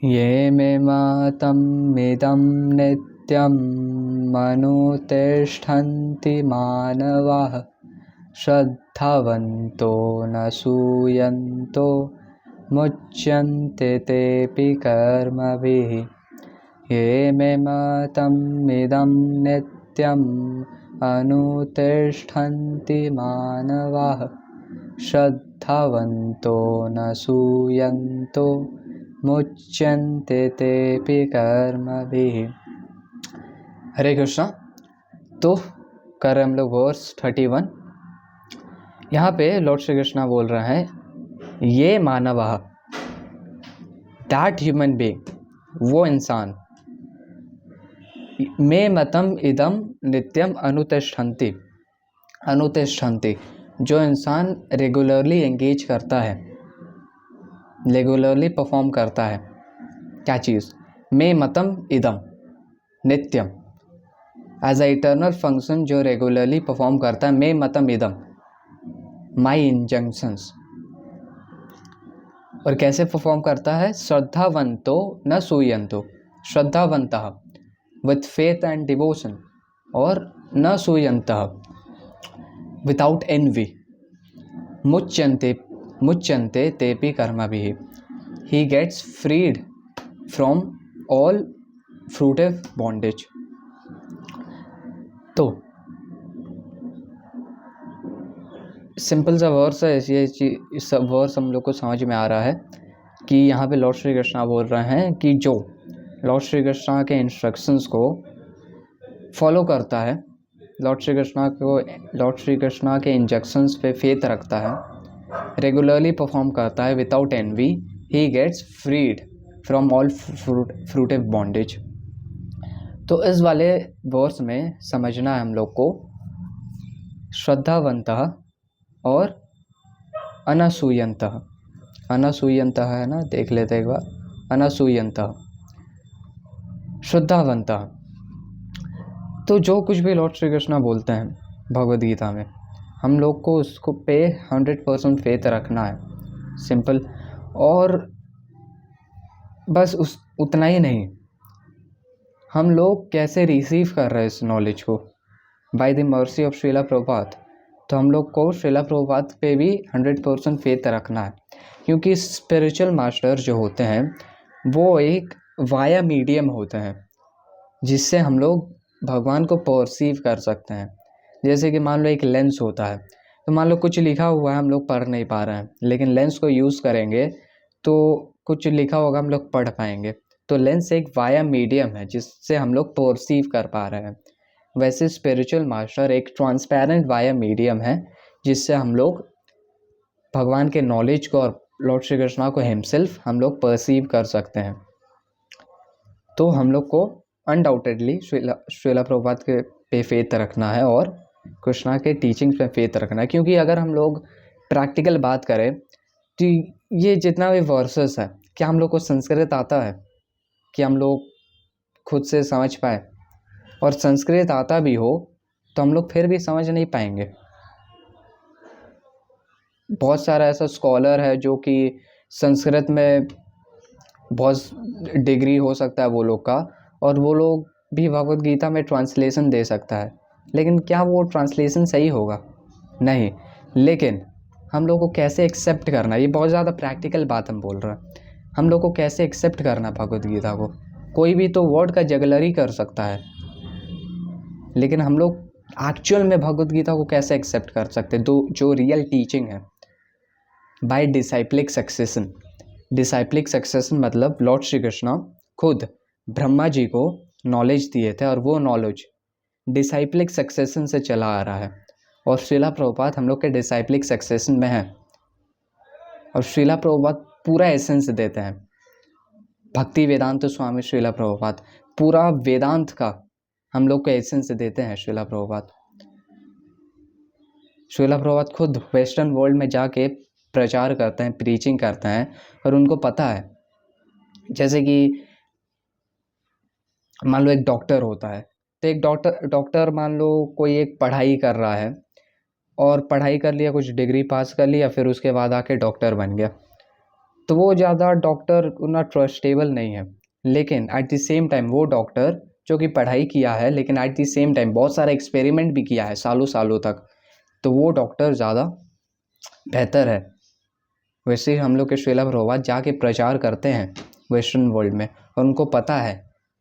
ये मे मतमिदं नित्यं मनुतिष्ठन्ति मानवाः श्रद्धवन्तो न सूयन्तो मुच्यन्ते तेऽपि कर्मभिः। ये मे मतमिदं नित्यम् अनुतिष्ठन्ति मानवाः श्रद्धवन्तो न सूयन्तो मुच्यन्ते तेऽपि कर्मभिः। हरे कृष्णा। तो कर रहे हम लोग वर्स 31। यहाँ पे लॉर्ड श्री कृष्णा बोल रहे हैं, ये मानव, दैट ह्यूमन बीइंग, वो इंसान, मे मतम इदम नित्यम अनुतिष्ठन्ति, अनुतिष्ठन्ति, जो इंसान रेगुलरली एंगेज करता है, रेगुलरली परफॉर्म करता है, क्या चीज़, मे मतम इदम नित्यम, एज अ इटर्नल फंक्शन जो रेगुलरली परफॉर्म करता है, मे मतम इदम, माई इंजंक्शंस, और कैसे परफॉर्म करता है, श्रद्धावंतो न सूयंतो, श्रद्धावंतः विथ फेथ एंड डिवोशन, और न सूयंतः विदाउट एनवी, मुच्यन्ते, मुच्यन्ते तेपि कर्मभिः, he gets freed from all fruitive bondage। तो सिंपल सा वर्स है, ये सब वर्स हम लोग को समझ में आ रहा है कि यहाँ पे लॉर्ड श्री कृष्णा बोल रहे हैं कि जो लॉर्ड श्री कृष्णा के इंस्ट्रक्शंस को फॉलो करता है, लॉर्ड श्री कृष्णा के इंजक्शंस पे फेथ रखता है, रेगुलरली परफॉर्म करता है without envy, he gets freed from all fruitive bondage. तो इस वाले वर्स में समझना है हम लोग को श्रद्धावंतः और अनसूयंतः, अनसूयंतः है ना, देख लेते एक बार, अनसूयंतः, श्रद्धावंतः। तो जो कुछ भी लॉर्ड श्री कृष्णा बोलते हैं भगवद गीता में, हम लोग को उसको पे 100% फेथ रखना है, सिंपल। और बस उतना ही नहीं, हम लोग कैसे रिसीव कर रहे हैं इस नॉलेज को, by the mercy of Srila Prabhupada. तो हम लोग को श्रीला प्रभुपाद पे भी 100% फेथ रखना है, क्योंकि स्पिरिचुअल मास्टर जो होते हैं वो एक वाया मीडियम होते हैं, जिससे हम लोग भगवान को परसीव कर सकते हैं। जैसे कि मान लो एक लेंस होता है, तो मान लो कुछ लिखा हुआ है, हम लोग पढ़ नहीं पा रहे हैं, लेकिन लेंस को यूज़ करेंगे तो कुछ लिखा होगा, हम लोग पढ़ पाएंगे। तो लेंस एक वाया मीडियम है जिससे हम लोग परसीव कर पा रहे हैं। वैसे स्पिरिचुअल मास्टर एक ट्रांसपेरेंट वाया मीडियम है जिससे हम लोग भगवान के नॉलेज को और लॉर्ड श्री कृष्णा को हिमसेल्फ हम लोग परसीव कर सकते हैं। तो हम लोग को अनडाउटेडली श्रीला प्रभुपाद के पे फेथ रखना है और कृष्णा के टीचिंग्स पे फेथ रखना है, क्योंकि अगर हम लोग प्रैक्टिकल बात करें तो ये जितना भी वर्सेस है, क्या हम लोग को संस्कृत आता है कि हम लोग खुद से समझ पाए, और संस्कृत आता भी हो तो हम लोग फिर भी समझ नहीं पाएंगे। बहुत सारा ऐसा स्कॉलर है जो कि संस्कृत में बहुत डिग्री हो सकता है वो लोग का, और वो लोग भी भगवद गीता में ट्रांसलेशन दे सकता है, लेकिन क्या वो ट्रांसलेशन सही होगा? नहीं। लेकिन हम लोग को कैसे एक्सेप्ट करना, ये बहुत ज़्यादा प्रैक्टिकल बात हम बोल रहे हैं, हम लोग को कैसे एक्सेप्ट करना भगवद गीता को। कोई भी तो वर्ड का जगलरी कर सकता है, लेकिन हम लोग एक्चुअल में भगवद गीता को कैसे एक्सेप्ट कर सकते हैं? तो जो रियल टीचिंग है by disciplic succession. Disciplic succession मतलब लॉर्ड श्री कृष्णा खुद ब्रह्मा जी को नॉलेज दिए थे, और वो नॉलेज डिसाइप्लिक सक्सेशन से चला आ रहा है, और श्रीला प्रभुपाद हम लोग के डिसाइप्लिक सक्सेशन में है, और श्रीला प्रभुपाद पूरा एसेंस देते हैं। भक्ति वेदांत स्वामी श्रीला प्रभुपाद पूरा वेदांत का हम लोग को एसेंस देते हैं। श्रीला प्रभुपाद खुद वेस्टर्न वर्ल्ड में जाके प्रचार करते हैं, प्रीचिंग करते हैं, और उनको पता है, जैसे कि मान लो एक डॉक्टर होता है, तो एक डॉक्टर मान लो कोई एक पढ़ाई कर रहा है, और पढ़ाई कर लिया, कुछ डिग्री पास कर लिया, फिर उसके बाद आके डॉक्टर बन गया। तो वो ज़्यादा डॉक्टर उतना ट्रस्टेबल नहीं है। लेकिन एट द सेम टाइम वो डॉक्टर जो कि पढ़ाई किया है, लेकिन एट द सेम टाइम बहुत सारा एक्सपेरिमेंट भी किया है सालों सालों तक, तो वो डॉक्टर ज़्यादा बेहतर है। वैसे ही हम लोग के श्रीला प्रभुपाद जाके प्रचार करते हैं वेस्टर्न वर्ल्ड में, और उनको पता है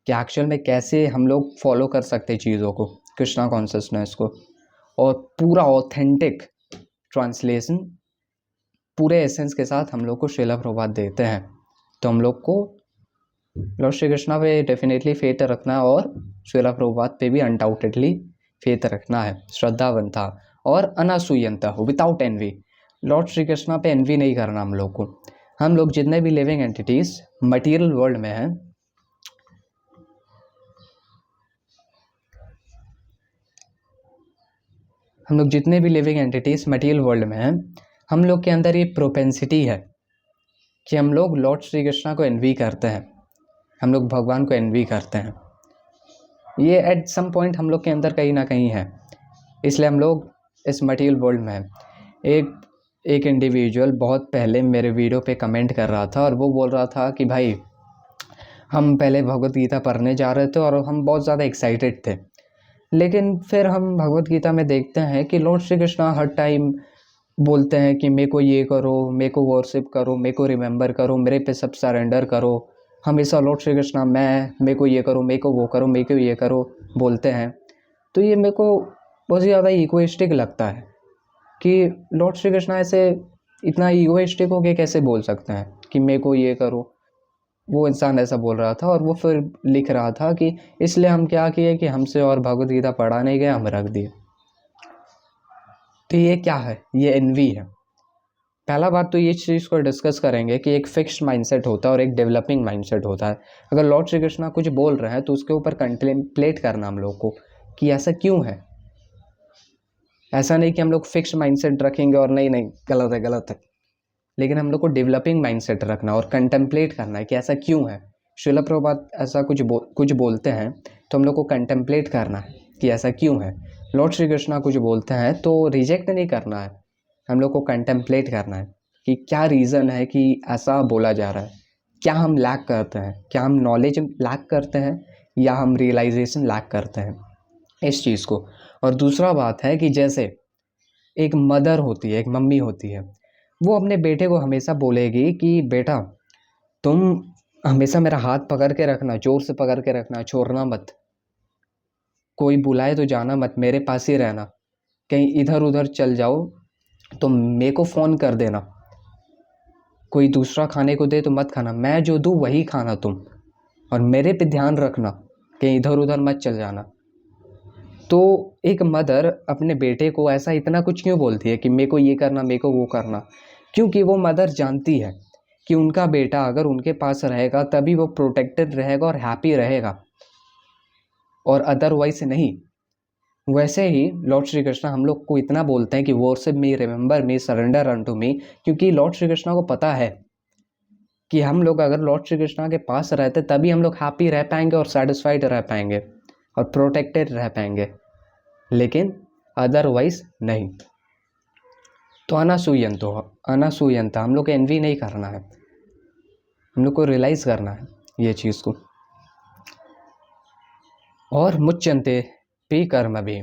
कि एक्चुअल में कैसे हम लोग फॉलो कर सकते हैं चीज़ों को, कृष्णा कॉन्शियसनेस को, और पूरा ऑथेंटिक ट्रांसलेशन पूरे एसेंस के साथ हम लोग को श्रीला प्रभुपाद देते हैं। तो हम लोग को लॉर्ड श्री कृष्णा पे डेफिनेटली फेथ रखना है, और श्रीला प्रभुपाद पे भी अनडाउटेडली फेथ रखना है, श्रद्धावंता और अनासूयंता हो, without envy. Lord Shri Krishna पे एनवी नहीं करना हम लोग को। हम लोग जितने भी लिविंग एंटिटीज मटेरियल वर्ल्ड में हैं, हम लोग जितने भी लिविंग एंटिटीज मटेरियल वर्ल्ड में हैं, हम लोग के अंदर ये प्रोपेंसिटी है कि हम लोग लॉर्ड श्री कृष्णा को एनवी करते हैं, हम लोग भगवान को एनवी करते हैं। ये एट सम पॉइंट हम लोग के अंदर कहीं ना कहीं है, इसलिए हम लोग इस मटेरियल वर्ल्ड में हैं। एक इंडिविजुअल बहुत पहले मेरे वीडियो पे कमेंट कर रहा था, और वो बोल रहा था कि भाई हम पहले भगवत गीता पढ़ने जा रहे थे और हम बहुत ज़्यादा एक्साइटेड थे, लेकिन फिर हम भगवत गीता में देखते हैं कि लॉर्ड श्री कृष्णा हर टाइम बोलते हैं कि मेरे को ये करो, मेरे को वर्शिप करो, मेरे को रिमेंबर करो, मेरे पे सब सरेंडर करो। हमेशा लॉर्ड श्री कृष्णा मेरे को ये करो, मेरे को वो करो, मेरे को ये करो बोलते हैं। तो ये मेरे को बहुत ज़्यादा ईगोइस्टिक लगता है कि लॉर्ड श्री कृष्णा ऐसे इतना ईगोइस्टिक होके कैसे बोल सकते हैं कि मेरे को ये करो। वो इंसान ऐसा बोल रहा था, और वो फिर लिख रहा था कि इसलिए हम क्या किए कि हमसे और भगवत गीता पढ़ा नहीं गया, हम रख दिए। तो ये क्या है? ये एनवी है। पहला बात तो ये चीज़ को डिस्कस करेंगे कि एक फिक्स्ड माइंडसेट होता है और एक डेवलपिंग माइंडसेट होता है। अगर लॉर्ड श्री कृष्णा कुछ बोल रहे हैं तो उसके ऊपर कंटेम्पलेट करना हम लोग को कि ऐसा क्यों है। ऐसा नहीं कि हम लोग फिक्स्ड माइंडसेट रखेंगे और नहीं गलत है गलत है, लेकिन हम लोग को डेवलपिंग माइंडसेट रखना और कंटेम्पलेट करना है कि ऐसा क्यों है। श्रील प्रभुपाद ऐसा कुछ बोलते हैं तो हम लोग को कंटेम्पलेट करना है कि ऐसा क्यों है। लॉर्ड श्री कृष्णा कुछ बोलते हैं तो रिजेक्ट नहीं करना है, हम लोग को कंटेम्पलेट करना है कि क्या रीज़न है कि ऐसा बोला जा रहा है, क्या हम लैक करते हैं, क्या हम नॉलेज लैक करते हैं या हम रियलाइजेशन लैक करते हैं इस चीज़ को। और दूसरा बात है कि जैसे एक मदर होती है, एक मम्मी होती है, वो अपने बेटे को हमेशा बोलेगी कि बेटा तुम हमेशा मेरा हाथ पकड़ के रखना, जोर से पकड़ के रखना, छोड़ना मत, कोई बुलाए तो जाना मत, मेरे पास ही रहना, कहीं इधर उधर चल जाओ तो मेरे को फ़ोन कर देना, कोई दूसरा खाने को दे तो मत खाना, मैं जो दूँ वही खाना तुम, और मेरे पे ध्यान रखना, कहीं इधर उधर मत चल जाना। तो एक मदर अपने बेटे को ऐसा इतना कुछ क्यों बोलती है कि मेरे को ये करना, मेरे को वो करना? क्योंकि वो मदर जानती है कि उनका बेटा अगर उनके पास रहेगा तभी वो प्रोटेक्टेड रहेगा और हैप्पी रहेगा, और अदरवाइज नहीं। वैसे ही लॉर्ड श्री कृष्णा हम लोग को इतना बोलते हैं कि worship me, remember me, surrender unto me, क्योंकि लॉर्ड श्री कृष्णा को पता है कि हम लोग अगर लॉर्ड श्री कृष्णा के पास रहते तभी हम लोग हैप्पी रह पाएंगे और सेटिस्फाइड रह पाएंगे और प्रोटेक्टेड रह पाएंगे, लेकिन अदरवाइज नहीं। तो अनासूयंता हम लोग को एनवी नहीं करना है, हम लोग को रियलाइज करना है ये चीज़ को। और मुच्यन्ते पी कर्म भी,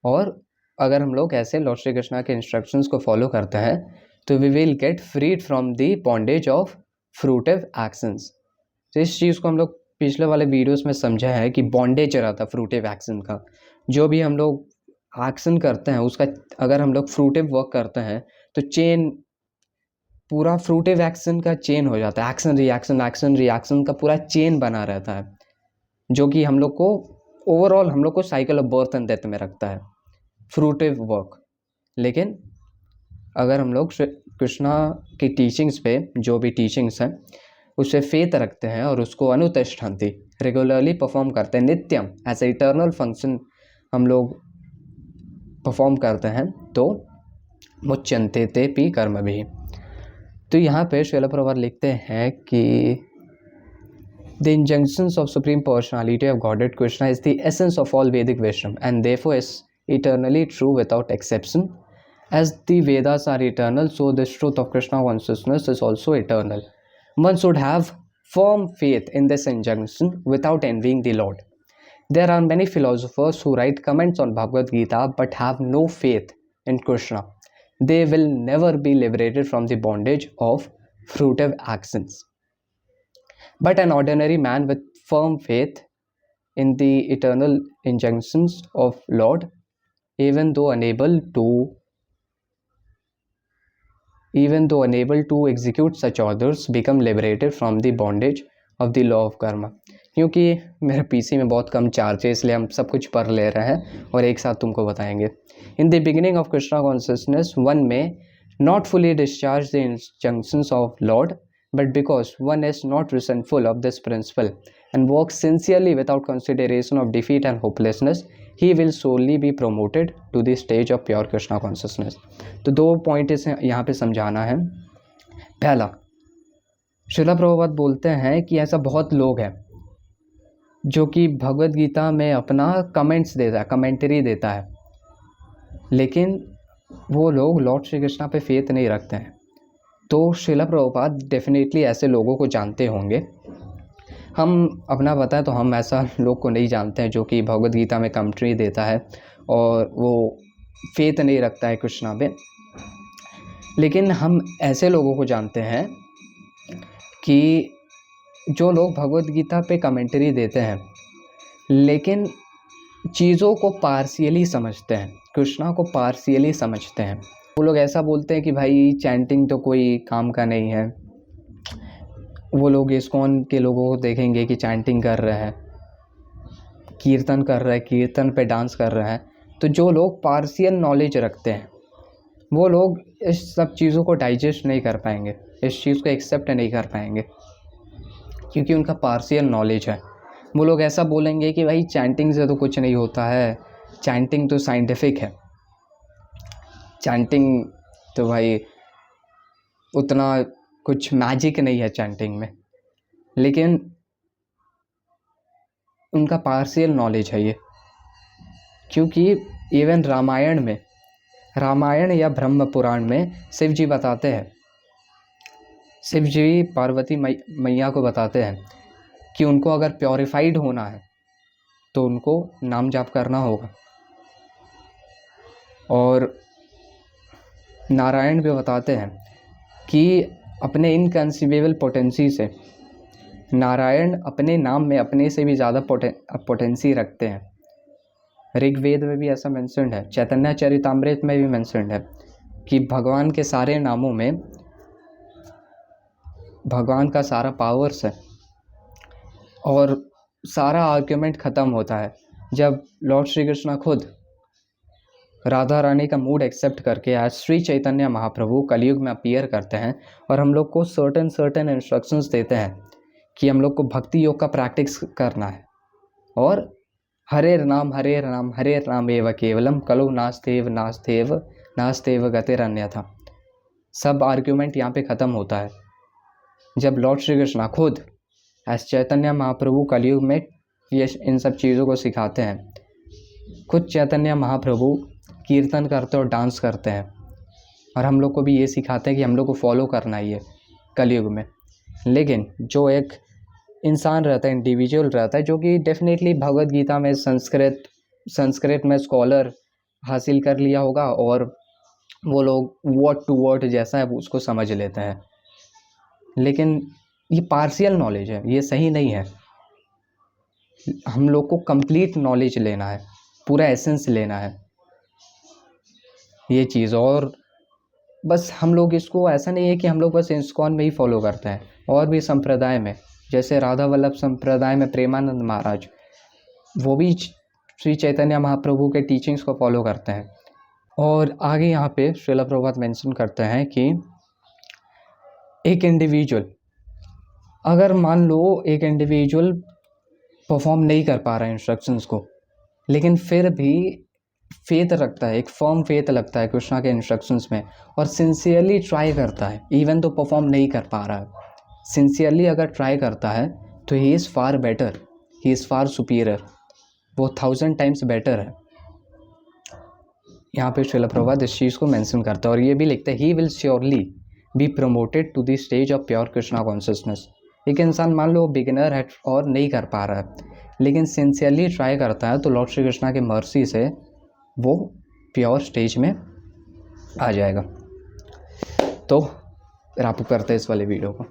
और अगर हम लोग ऐसे लॉर्ड श्री कृष्णा के इंस्ट्रक्शंस को फॉलो करते हैं तो we will get freed from the bondage of fruitive actions. तो इस चीज़ को हम लोग पिछले वाले वीडियोस में समझा है कि बॉन्डेज रहता फ्रूटिव एक्शन का। जो भी हम लोग एक्शन करते हैं उसका, अगर हम लोग फ्रूटिव वर्क करते हैं तो चेन, पूरा फ्रूटिव एक्शन का चेन हो जाता है, एक्शन रिएक्शन का पूरा चेन बना रहता है, जो कि हम लोग को ओवरऑल हम लोग को cycle of birth and death में रखता है फ्रूटिव वर्क। लेकिन अगर हम लोग कृष्णा की टीचिंग्स पे, जो भी टीचिंग्स हैं उससे फेथ रखते हैं और उसको अनुतिष्ठन्ति रेगुलरली परफॉर्म करते हैं, नित्यम एज ए इटर्नल फंक्शन हम लोग परफॉर्म करते हैं, तो मुच्यन्ते ते पी कर्म भी। तो यहाँ पे श्रील प्रभुपाद लिखते हैं कि The injunctions of Supreme Personality of Godhead Krishna is the essence of all Vedic wisdom and therefore is eternally true without exception As the Vedas are eternal, so this truth of Krishna consciousness is also eternal. One should have firm faith in this injunction without envying the Lord. There are many philosophers who write comments on Bhagavad Gita but have no faith in Krishna. They will never be liberated from the bondage of fruitive actions. But an ordinary man with firm faith in the eternal injunctions of Lord, even though unable to execute such orders, become liberated from the bondage of the law of karma. क्योंकि मेरे PC में बहुत कम charge है, इसलिए हम सब कुछ पढ़ ले रहे हैं और एक साथ तुमको बताएंगे. In the beginning of Krishna consciousness one में not fully discharge the injunctions of Lord, but because one is not resentful of this principle and works sincerely without consideration of defeat and hopelessness, he will solely be promoted to the stage of pure Krishna consciousness. तो दो point इसे यहाँ पे समझाना है. पहला, श्रीला प्रभुपाद बोलते हैं कि ऐसा बहुत लोग हैं जो कि भगवद गीता में अपना कमेंट्स देता है, कमेंट्री देता है, लेकिन वो लोग लॉर्ड श्री कृष्णा पे फेथ नहीं रखते हैं. तो श्रीला प्रभुपाद डेफिनेटली ऐसे लोगों को जानते होंगे. हम अपना बताएं तो हम ऐसा लोग को नहीं जानते हैं जो कि भगवद गीता में कमेंट्री देता है और वो फेथ नहीं रखता है कृष्णा पे. लेकिन हम ऐसे लोगों को जानते हैं कि जो लोग भगवद गीता पे कमेंट्री देते हैं लेकिन चीज़ों को पार्शियली समझते हैं, कृष्णा को पार्शियली समझते हैं. वो लोग ऐसा बोलते हैं कि भाई चैंटिंग तो कोई काम का नहीं है. वो लोग इस्कॉन के लोगों को देखेंगे कि चैंटिंग कर रहे हैं, कीर्तन कर रहे हैं, कीर्तन पे डांस कर रहे हैं. तो जो लोग पार्शियल नॉलेज रखते हैं वो लोग इस सब चीज़ों को डाइजेस्ट नहीं कर पाएंगे, इस चीज़ को एक्सेप्ट नहीं कर पाएंगे क्योंकि उनका पार्शियल नॉलेज है. वो लोग ऐसा बोलेंगे कि भाई चैंटिंग से तो कुछ नहीं होता है, चैंटिंग तो साइंटिफिक है, चैंटिंग तो भाई उतना कुछ मैजिक नहीं है चैंटिंग में. लेकिन उनका पार्शियल नॉलेज है ये, क्योंकि इवन रामायण या ब्रह्म पुराण में शिव जी बताते हैं, शिव जी पार्वती मैया को बताते हैं कि उनको अगर प्योरीफाइड होना है तो उनको नाम जाप करना होगा. और नारायण भी बताते हैं कि अपने इनकंसीवेबल पोटेंसी से नारायण अपने नाम में अपने से भी ज़्यादा पोटेंसी रखते हैं. ऋग्वेद में भी ऐसा मेंशन्ड है, चैतन्य चरितामृत में भी मेंशन्ड है कि भगवान के सारे नामों में भगवान का सारा पावर्स है. और सारा आर्ग्यूमेंट ख़त्म होता है जब लॉर्ड श्री कृष्णा खुद राधा रानी का मूड एक्सेप्ट करके आज श्री चैतन्य महाप्रभु कलयुग में अपीयर करते हैं और हम लोग को सर्टेन इंस्ट्रक्शंस देते हैं कि हम लोग को भक्ति योग का प्रैक्टिस करना है और हरे राम एव केवलम कलौ नास्तेव गतिरन्यथा. सब आर्ग्यूमेंट यहाँ पे ख़त्म होता है जब लॉर्ड श्री कृष्णा खुद एज चैतन्य महाप्रभु कलयुग में ये इन सब चीज़ों को सिखाते हैं. खुद चैतन्य महाप्रभु कीर्तन करते और डांस करते हैं और हम लोग को भी ये सिखाते हैं कि हम लोग को फॉलो करना ही है कलयुग में. लेकिन जो एक इंसान रहता है, इंडिविजुअल रहता है, जो कि डेफिनेटली भगवद गीता में संस्कृत में स्कॉलर हासिल कर लिया होगा और वो लोग वर्ड टू वर्ड जैसा है उसको समझ लेते हैं. लेकिन ये पार्शियल नॉलेज है, ये सही नहीं है. हम लोग को कंप्लीट नॉलेज लेना है, पूरा एसेंस लेना है ये चीज़. और बस हम लोग इसको ऐसा नहीं है कि हम लोग बस इस्कॉन में ही फॉलो करते हैं, और भी संप्रदाय में जैसे राधा वल्लभ संप्रदाय में प्रेमानंद महाराज, वो भी श्री चैतन्य महाप्रभु के टीचिंग्स को फॉलो करते हैं. और आगे यहाँ पे श्रीला प्रभुपाद मेंशन करते हैं कि एक इंडिविजुअल, अगर मान लो एक इंडिविजुअल परफॉर्म नहीं कर पा रहा है इंस्ट्रक्शंस को, लेकिन फिर भी फेथ रखता है, एक फर्म फेथ लगता है कृष्णा के इंस्ट्रक्शंस में और सिंसियरली ट्राई करता है, इवन तो परफॉर्म नहीं कर पा रहा है, सिंसियरली अगर ट्राई करता है तो he is far better, he is far superior, वो 1000 टाइम्स बेटर है. यहाँ पे श्रील प्रभुपाद इस चीज़ को मेंशन करता है और ये भी लिखता है he will surely be promoted to the stage of pure Krishna consciousness. एक इंसान मान लो बिगिनर है और नहीं कर पा रहा है, लेकिन सिंसियरली ट्राई करता है तो लॉर्ड श्री कृष्णा की मर्सी से वो प्योर स्टेज में आ जाएगा। तो रैप अप करते हैं इस वाले वीडियो को।